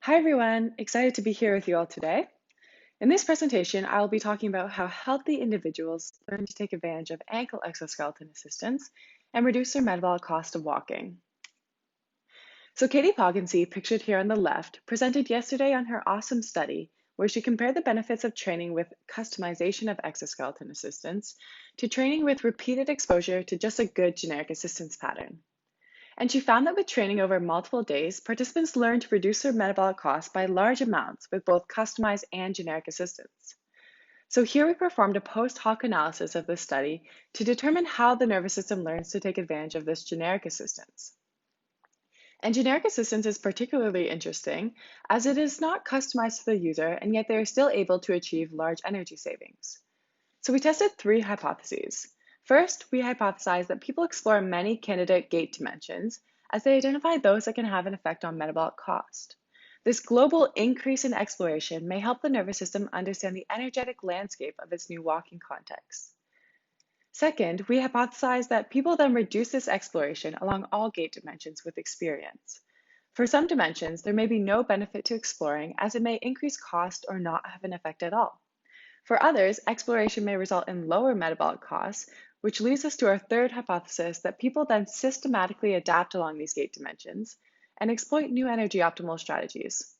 Hi everyone, excited to be here with you all today. In this presentation, I will be talking about how healthy individuals learn to take advantage of ankle exoskeleton assistance and reduce their metabolic cost of walking. So Katie Poggensee, pictured here on the left, presented yesterday on her awesome study where she compared the benefits of training with customization of exoskeleton assistance to training with repeated exposure to just a good generic assistance pattern. And she found that with training over multiple days, participants learned to reduce their metabolic costs by large amounts with both customized and generic assistance. So here we performed a post hoc analysis of this study to determine how the nervous system learns to take advantage of this generic assistance. And generic assistance is particularly interesting as it is not customized to the user, and yet they are still able to achieve large energy savings. So we tested three hypotheses. First, we hypothesized that people explore many candidate gait dimensions as they identify those that can have an effect on metabolic cost. This global increase in exploration may help the nervous system understand the energetic landscape of its new walking context. Second, we hypothesized that people then reduce this exploration along all gait dimensions with experience. For some dimensions, there may be no benefit to exploring as it may increase cost or not have an effect at all. For others, exploration may result in lower metabolic costs, which leads us to our third hypothesis that people then systematically adapt along these gait dimensions and exploit new energy optimal strategies.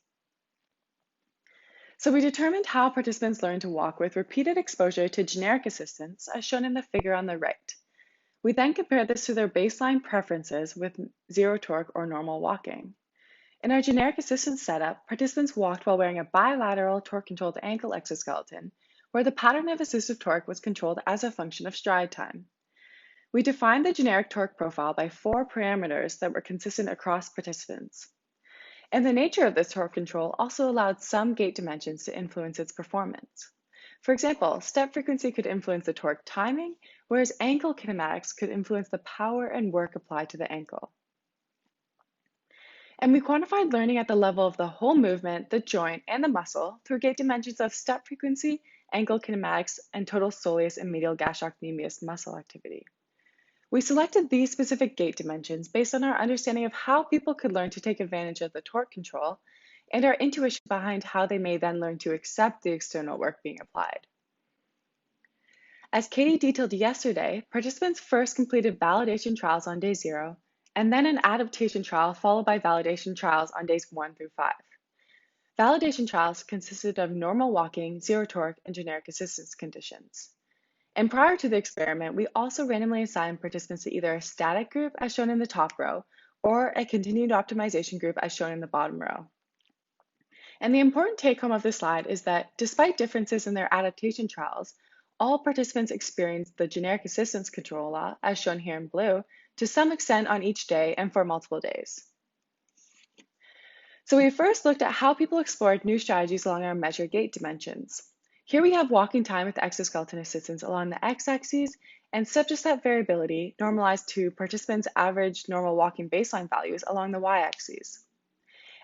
So we determined how participants learn to walk with repeated exposure to generic assistance, as shown in the figure on the right. We then compared this to their baseline preferences with zero torque or normal walking. In our generic assistance setup, participants walked while wearing a bilateral torque-controlled ankle exoskeleton, where the pattern of assistive torque was controlled as a function of stride time. We defined the generic torque profile by 4 parameters that were consistent across participants. And the nature of this torque control also allowed some gait dimensions to influence its performance. For example, step frequency could influence the torque timing, whereas ankle kinematics could influence the power and work applied to the ankle. And we quantified learning at the level of the whole movement, the joint, and the muscle through gait dimensions of step frequency, ankle kinematics, and total soleus and medial gastrocnemius muscle activity. We selected these specific gait dimensions based on our understanding of how people could learn to take advantage of the torque control and our intuition behind how they may then learn to accept the external work being applied. As Katie detailed yesterday, participants first completed validation trials on day 0, and then an adaptation trial followed by validation trials on days 1 through 5. Validation trials consisted of normal walking, zero torque, and generic assistance conditions. And prior to the experiment, we also randomly assigned participants to either a static group, as shown in the top row, or a continued optimization group, as shown in the bottom row. And the important take-home of this slide is that despite differences in their adaptation trials, all participants experienced the generic assistance control law, as shown here in blue, to some extent on each day and for multiple days. So we first looked at how people explored new strategies along our measured gait dimensions. Here we have walking time with exoskeleton assistance along the x-axis and step-to-step variability normalized to participants' average normal walking baseline values along the y-axis.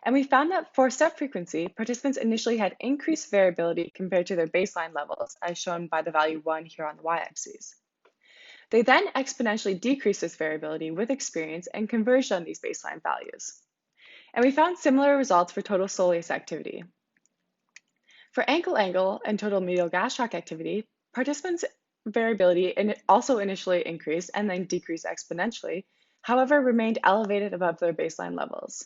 And we found that for step frequency, participants initially had increased variability compared to their baseline levels, as shown by the value 1 here on the y-axis. They then exponentially decreased this variability with experience and converged on these baseline values. And we found similar results for total soleus activity. For ankle angle and total medial gastroc activity, participants' variability also initially increased and then decreased exponentially, however, remained elevated above their baseline levels.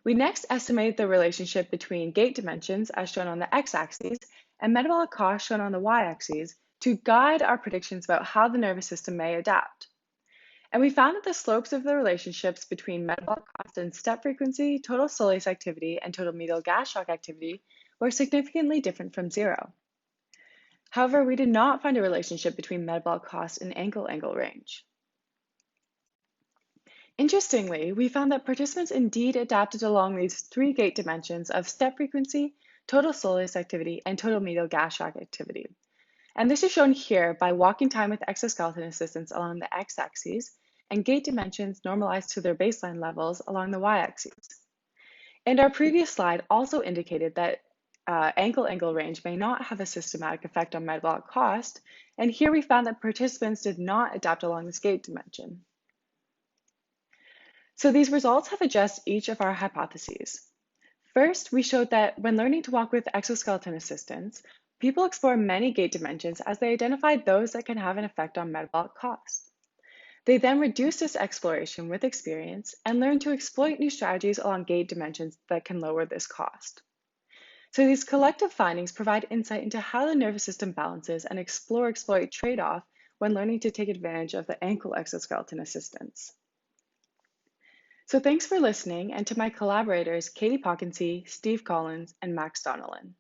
We next estimated the relationship between gait dimensions, as shown on the x-axis, and metabolic cost, shown on the y-axis, to guide our predictions about how the nervous system may adapt. And we found that the slopes of the relationships between metabolic cost and step frequency, total soleus activity, and total medial gastroc activity were significantly different from 0. However, we did not find a relationship between metabolic cost and ankle angle range. Interestingly, we found that participants indeed adapted along these 3 gait dimensions of step frequency, total soleus activity, and total medial gastroc activity. And this is shown here by walking time with exoskeleton assistance along the x-axis and gait dimensions normalized to their baseline levels along the y-axis. And our previous slide also indicated that ankle angle range may not have a systematic effect on metabolic cost, and here we found that participants did not adapt along this gait dimension. So these results have addressed each of our hypotheses. First, we showed that when learning to walk with exoskeleton assistance, people explore many gait dimensions as they identified those that can have an effect on metabolic cost. They then reduced this exploration with experience and learned to exploit new strategies along gait dimensions that can lower this cost. So these collective findings provide insight into how the nervous system balances and explore-exploit trade-off when learning to take advantage of the ankle exoskeleton assistance. So thanks for listening, and to my collaborators, Katie Poggensee, Steve Collins, and Max Donelan.